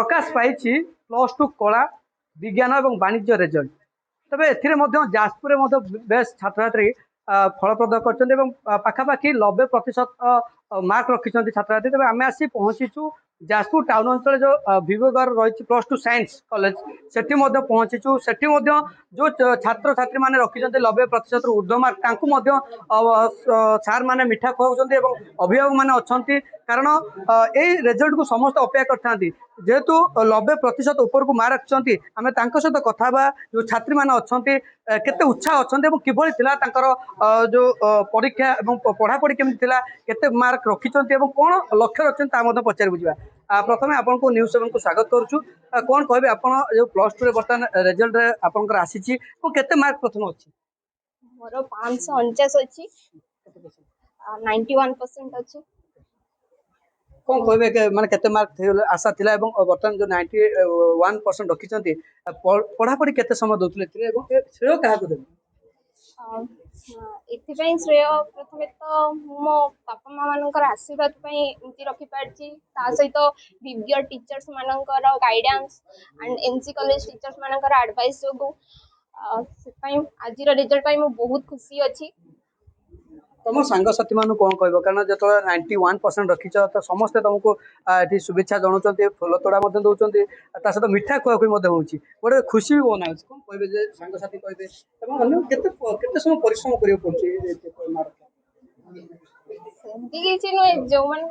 प्रकाश पाई +2 कला विज्ञान और वाणिज्य रिजल्ट तबे जाजपुर बेस छात्र छात्री फलप्रद करपाखापाखि 90% मार्क रखी छात्र छात्री तेज आम आसी पहुँचीचु जाजपुर टाउन अंचल जो विवेगर रही +2 साइंस कॉलेज से पहुँचीचु से जो छात्र छात्री मैंने रखी 90% ऊर्ध्व मार्क सार मैंने मिठा खुआउं अभिभावक मैंने अच्छा कारण यही रिजल्ट को समस्त अपेक्षा करते जेहेतु 90% ऊपर को मार्क रखिंट आम सहित कथा जो छात्री मैंने अच्छा केते उत्साह अच्छा किभली जो परीक्षा पढ़ापढ़ी केमी केते मार्क रखिंट कौन लक्ष्य रखिंट पचार बुझा प्रथम आपको न्यूज 7 को स्वागत करुचु कौन कहे आप जो +2 बर्तमान रिजल्ट आपंकर आसी केते मार्क प्रथम अच्छी मोर 549 अच्छी 91% अच्छी कौन कहे माने केते मार्क आशा थिला बर्तमान जो 91% रखिंट पढ़ापढ़ी केते समय दौले श्रेय क्या देवे एथिपाई श्रेय प्रथमे तो मो बापा माँ मानकर आशीर्वाद एमती रखिपारी सहित विज्ञ टीचर्स मानकर guidance and NC college teachers मानकर एडवाइस जो आज रिजल्ट बहुत खुशी अच्छी तुम सांगसाथी मान कौन कह कारण जो 91% रखी तो समस्ते तुमको ये शुभेच्छा जनाऊँ फूल तोड़ा दौरान सहित मिठा खुआ गोटे खुशी भी बना कौन कहे सांगसाथी कहे समय परिश्रम कर किसी नुहे जो मैंने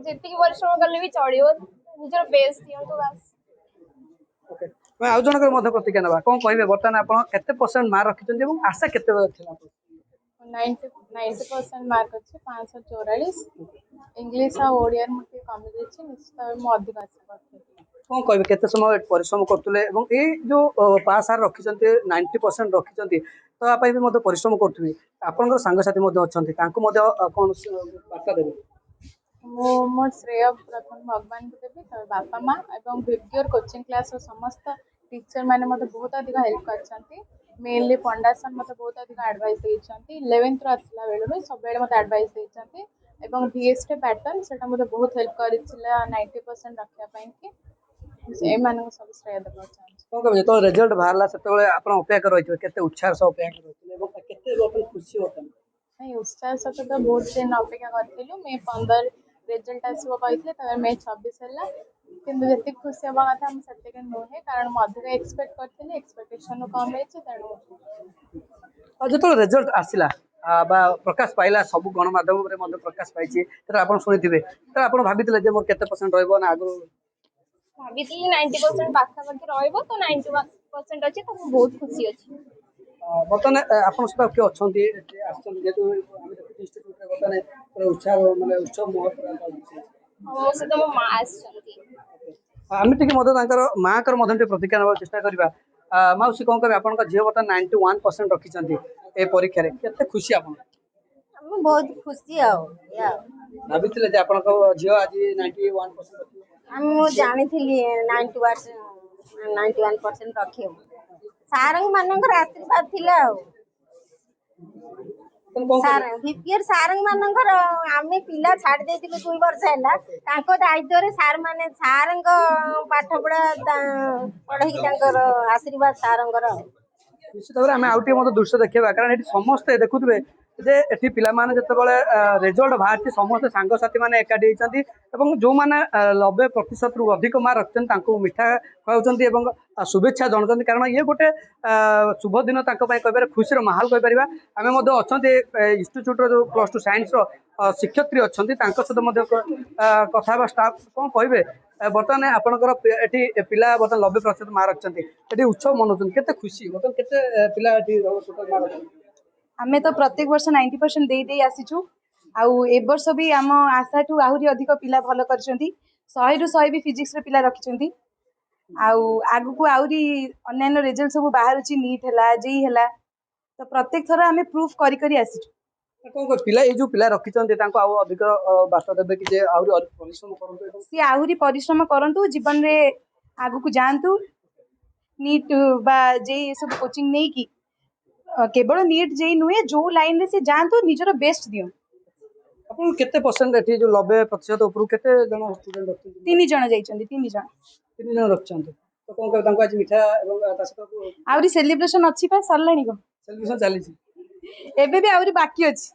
जी परिश्रम कले भी चलो निजर बेस्ट दिंतु बास आउ जनकर प्रतिज्ञा ना कौन कहे बर्तमान आप मार्क रखिंट आशा के 90% मार्क अच्छे 544 इंग्लिश और ओडिया मुझे कमी जाइए निश्चित भाव अधिक आशा कौन कहे केते समय परिश्रम करते जो पास हार रखिंट 90% रखिंट तो आप परिश्रम करुवे आपंकर सांगसाथी अच्छा कौन बार्ता देवे मो श्रेय प्रथम भगवान को देवी तब बापा माँ और विज्ञर कोचिंग क्लास समस्त टीचर मैंने मतलब बहुत अधिक हेल्प कर मेनली पंडा सर मतलब बहुत अधिक एडवाइस देते 11th आसला बेलू सब मत एडवाइस देते VST पैटर्न से बहुत हेल्प कर 90% रखापी सब श्रेय देवा चाहिए कौन कह रिजल्ट बाहर से आप अपेक्षा रही है उत्साह सह अपेक्षा रही खुशी नहीं उत्साह सहित तो बहुत दिन अपेक्षा करूँ मे 15 रिजल्ट आसो कहते मे 26 है कि खुशी हवा कथा से नुहे कारण मुझे एक्सपेक्ट करी एक्सपेक्टेशन कम रही तेणु जो रिजल्ट आसला प्रकाश पाइला सब गणमाध्यम प्रकाश पाई आप शुणी आप भाई मोर केते% रहा आगु भाभी 90% पाखापाखि रही तो 91% अच्छी तो बहुत खुशी अच्छी बर्तमान आप किए अच्छा उत्साह मानने उत्सव मो सहित मो माँ आम टे माँ कर प्रतिज्ञा ना चेष्टा करवा मौसी कौन कहे आप झील बर्तमान 91% रखिंट ए परीक्षा केते खुशी आप बहुत खुशी भाभी आप झील आज 91% जानी 91% रखे सार मानकर आशीर्वाद थिला विपियर सार मानकर आम पिला छाड़ दे 2 वर्ष है दायित्व सार माने सार पाठ पढ़ा पढ़े आशीर्वाद सार निश्चित भाव में आउटे दृश्य देखा कारण ये समस्ते देखुए जे एटी पिला माने जतबले रिजल्ट बाहर समस्त सांगसाथी मैंने एकाठी होती जो मैंने 90% रु अधिक मार्क रखते मिठा खुआउं शुभेच्छा जनाते कारण ये गोटे शुभ दिन कह खुशी माहौल कहीपर आम अच्छा इन्स्टिट्यूट जो +2 साइंस शिक्षयत्री अच्छा सहित कथा स्टाफ कौन कहे बर्तमान आपंकर पिला बर्तमान 90% मार्क रखते उत्सव मनाऊँ केते खुशी बर्तमान केते पिला टोटल मार्क आमे तो प्रत्येक वर्ष 90% दे आसीचु आउ ए वर्ष भी आम आशा ठू आहरी अधिक पिला भल कर 100 रु 100 भी फिजिक्स रे पिला रखिछंती आउ आगु को आहरी अन्य रिजल्ट सब बाहर ची नीट हैला जेई हैला तो प्रत्येक थर आमे प्रूफ करी करी आसीचु कौन पिला ये जो पिला रखिछंती तांको आउ अधिक बार्ता देबे कि जे आहरी परिश्रम करंतु सी आहरी परिश्रम करंतु जीवन रे आगु को जानतु नीट बा जेई सब कोचिंग नै की केवल नीट जेई नुहे जो लाइन रे से जानतु निजर बेस्ट दियो आपन केते % एठी जो 90% ऊपर केते जण स्टूडेंट रखते 3 जण जाइछंती 3 जण ତିନି ଜଣ ରଖିଛନ୍ତି ତ କଣ କରିବେ ତାଙ୍କୁ ଆଜି ମିଠା ଏବଂ ତା ସହିତ ଆହୁରି ସେଲିବ୍ରେସନ ଅଛି ପା ସରିଲାଣି କଣ ସେଲିବ୍ରେସନ ଚାଲିଛି ଏବେ ବି ଆହୁରି ବାକି ଅଛି।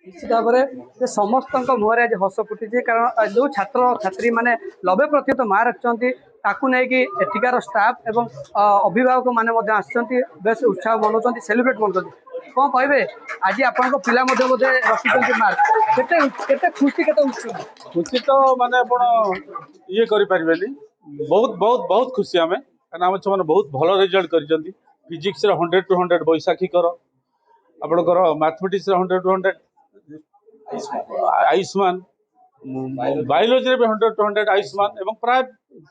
ନିଶ୍ଚିତ ଭାବରେ ଯେ ସମସ୍ତଙ୍କ ମୁହଁରେ ଆଜି ହସ ଫୁଟିଛି କାରଣ ଯେଉଁ ଛାତ୍ର ଛାତ୍ରୀ ମାନେ 90% ମାର୍କ ରଖିଛନ୍ତି ତାକୁ ନେଇକି ଏଠିକାର ଷ୍ଟାଫ ଏବଂ ଅଭିଭାବକ ମାନେ ମଧ୍ୟ ଆସିଛନ୍ତି ବେଶ ଉତ୍ସାହ ମନାଉଛନ୍ତି ସେଲିବ୍ରେଟ କରୁଛନ୍ତି କଣ କହିବେ ଆଜି ଆପଣଙ୍କ ପିଲା ମଧ୍ୟ ବୋଧେ ରଖିଛନ୍ତି ମାର୍କ କେତେ କେତେ ଖୁସି କେତେ ଉତ୍ସୁକ ଖୁସି ତ ମାନେ ଆପଣ ଇଏ କରିପାରିବେନି ବହୁତ ବହୁତ ବହୁତ ଖୁସି ଆମେ କାରଣ ଆମ ଛୁଆମାନେ ବହୁତ ଭଲ ରେଜଲ୍ଟ କରିଛନ୍ତି ଫିଜିକ୍ସରେ 100 to 100 ବୈଶାଖୀଙ୍କର ଆପଣଙ୍କର ମ୍ୟାଥମେଟିକ୍ସରେ 100 to 100 Ayushman ବାୟୋଲୋଜିରେ B 100 to 100 Ayushman ଏବଂ ପ୍ରାୟ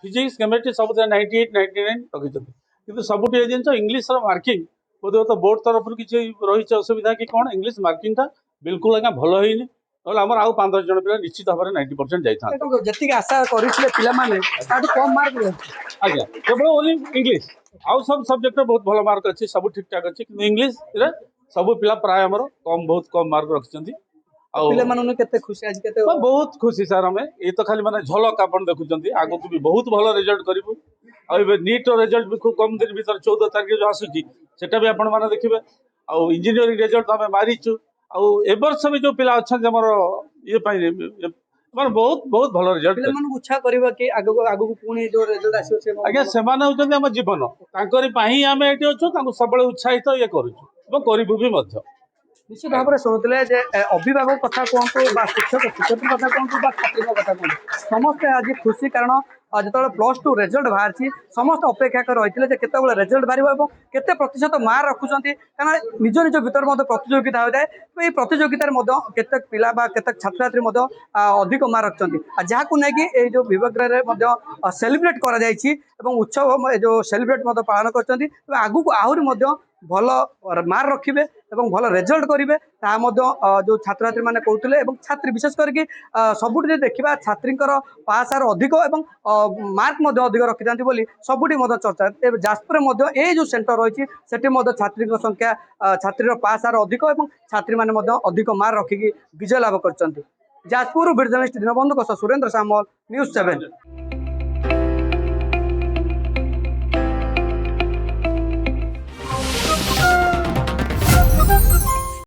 ଫିଜିକ୍ସ କେମିଷ୍ଟ୍ରି ସବୁଥିରେ 98 99 ରଖିଛନ୍ତି କିନ୍ତୁ ସବୁଠି ଏ ଜିନିଷ ଇଂଲିଶର ମାର୍କିଂ ବୋଧେ ତ ବୋର୍ଡ ତରଫରୁ କିଛି ରହିଛି ଅସୁବିଧା କି କ'ଣ ଇଂଲିଶ ମାର୍କିଂଟା ବିଲକୁଲ ଆଜ୍ଞା ଭଲ ହେଇନି ନହେଲେ ଆମର ଆଉ 5-10 ଜଣ ପିଲା ନିଶ୍ଚିତ ଭାବରେ 90% ଯାଇଥାନ୍ତେ ଯେତିକି ଆଶା କରିଥିଲେ ପିଲାମାନେ ତାଠୁ କମ ମାର୍କ ରହୁଛି ଆଜ୍ଞା କେବଳ ଓନ୍ଲି ଇଂଲିଶ ଆଉ ସବୁ ସବଜେକ୍ଟରେ ବହୁତ ଭଲ ମାର୍କ ଅଛି ସବୁ ଠିକଠାକ ଅଛି କିନ୍ତୁ ଇଂଲିଶରେ ସବୁ ପିଲା ପ୍ରାୟ ଆମର ବହୁତ କମ ମାର୍କ ରଖିଛନ୍ତି ଆଉ ପିଲାମାନଙ୍କୁ କେତେ ଖୁସି ଆଜି କେତେ ବହୁତ ଖୁସି ସାର୍ ଆମେ ଏ ତ ଖାଲି ମାନେ ଝଲକ ଆପଣ ଦେଖୁଛନ୍ତି ଆଗକୁ ବି ବହୁତ ଭଲ ରେଜଲ୍ଟ କରିବୁ ଆଉ ଏବେ ନିଟ୍ର ରେଜଲ୍ଟ ବି ଖୁବ କମ ଦିନ ଭିତରେ 14 ତାରିଖ ଯୋଉ ଆସୁଛି ସେଟା ବି ଆପଣମାନେ ଦେଖିବେ ଆଉ ଇଞ୍ଜିନିୟରିଂ ରେଜଲ୍ଟ ଆମେ ମାରିଛୁ ଆଉ ଏ ବର୍ଷ ବି ଯୋଉ ପିଲା ଅଛନ୍ତି ଆମର ଇଏ ପାଇଁ ମାନେ ବହୁତ ବହୁତ ଭଲ ରେଜଲ୍ଟ ପିଲାମାନଙ୍କୁ ଉତ୍ସାହ କରିବା କି ଆଗକୁ ଆଗକୁ ପୁଣି ଯୋଉ ରେଜଲ୍ଟ ଆସିବ ସେ ଆଜ୍ଞା ସେମାନେ ହଉଛନ୍ତି ଆମ ଜୀବନ ତାଙ୍କରି ପାଇଁ ହିଁ ଆମେ ଏଠି ଅଛୁ ତାଙ୍କୁ ସବୁବେଳେ ଉତ୍ସାହିତ ଇଏ କରୁଛୁ ଏବଂ କରିବୁ ବି ମଧ୍ୟ ନିଶ୍ଚିତ ଭାବରେ ଶୁଣୁଥିଲେ ଯେ ଅଭିଭାବକ କଥା କୁହନ୍ତୁ ବା ଶିକ୍ଷକ ଶିକ୍ଷୟତ୍ରୀ କଥା କୁହନ୍ତୁ ବା ଛାତ୍ରୀଙ୍କ କଥା କୁହନ୍ତୁ ସମସ୍ତେ ଆଜି ଖୁସି କାରଣ ଯେତେବେଳେ +2 ରେଜଲ୍ଟ ବାହାରିଛି ସମସ୍ତେ ଅପେକ୍ଷା କରି ରହିଥିଲେ ଯେ କେତେବେଳେ ରେଜଲ୍ଟ ବାହାରିବ ଏବଂ କେତେ ପ୍ରତିଶତ ମାର୍କ ରଖୁଛନ୍ତି କାରଣ ନିଜ ନିଜ ଭିତରେ ମଧ୍ୟ ପ୍ରତିଯୋଗିତା ହୋଇଥାଏ ଏହି ପ୍ରତିଯୋଗିତାରେ ମଧ୍ୟ କେତେକ ପିଲା ବା କେତେକ ଛାତ୍ରଛାତ୍ରୀ ମଧ୍ୟ ଅଧିକ ମାର୍କ ରଖିଛନ୍ତି ଆଉ ଯାହାକୁ ନେଇକି ଏଇ ଯୋଉ ବିଭାଗରେ ମଧ୍ୟ ସେଲିବ୍ରେଟ କରାଯାଇଛି ଏବଂ ଉତ୍ସବ ଏ ଯୋଉ ସେଲିବ୍ରେଟ ମଧ୍ୟ ପାଳନ କରିଛନ୍ତି ଏବଂ ଆଗକୁ ଆହୁରି ମଧ୍ୟ ଭଲ ମାର୍କ ରଖିବେ ଏବଂ ଭଲ ରେଜଲ୍ଟ କରିବେ ତାହା ମଧ୍ୟ ଯୋଉ ଛାତ୍ରଛାତ୍ରୀ ମାନେ କହୁଥିଲେ ଏବଂ ଛାତ୍ରୀ ବିଶେଷ କରିକି ସବୁଠି ଯଦି ଦେଖିବା ଛାତ୍ରୀଙ୍କର ପାସ୍ ହାର ଅଧିକ ଏବଂ ମାର୍କ ମଧ୍ୟ ଅଧିକ ରଖିଥାନ୍ତି ବୋଲି ସବୁଠି ମଧ୍ୟ ଚର୍ଚ୍ଚା ଏବେ ଯାଜପୁରରେ ମଧ୍ୟ ଏଇ ଯୋଉ ସେଣ୍ଟର ରହିଛି ସେଠି ମଧ୍ୟ ଛାତ୍ରୀଙ୍କ ସଂଖ୍ୟା ଛାତ୍ରୀର ପାସ୍ ହାର ଅଧିକ ଏବଂ ଛାତ୍ରୀମାନେ ମଧ୍ୟ ଅଧିକ ମାର୍କ ରଖିକି ବିଜୟ ଲାଭ କରିଛନ୍ତି ଯାଜପୁର ଭିଡ୍ ଜର୍ଣ୍ଣାଲିଷ୍ଟ ଦୀନବନ୍ଧୁଙ୍କ ସହ ସୁରେନ୍ଦ୍ର ସାମଲ ନ୍ୟୁଜ୍ 7।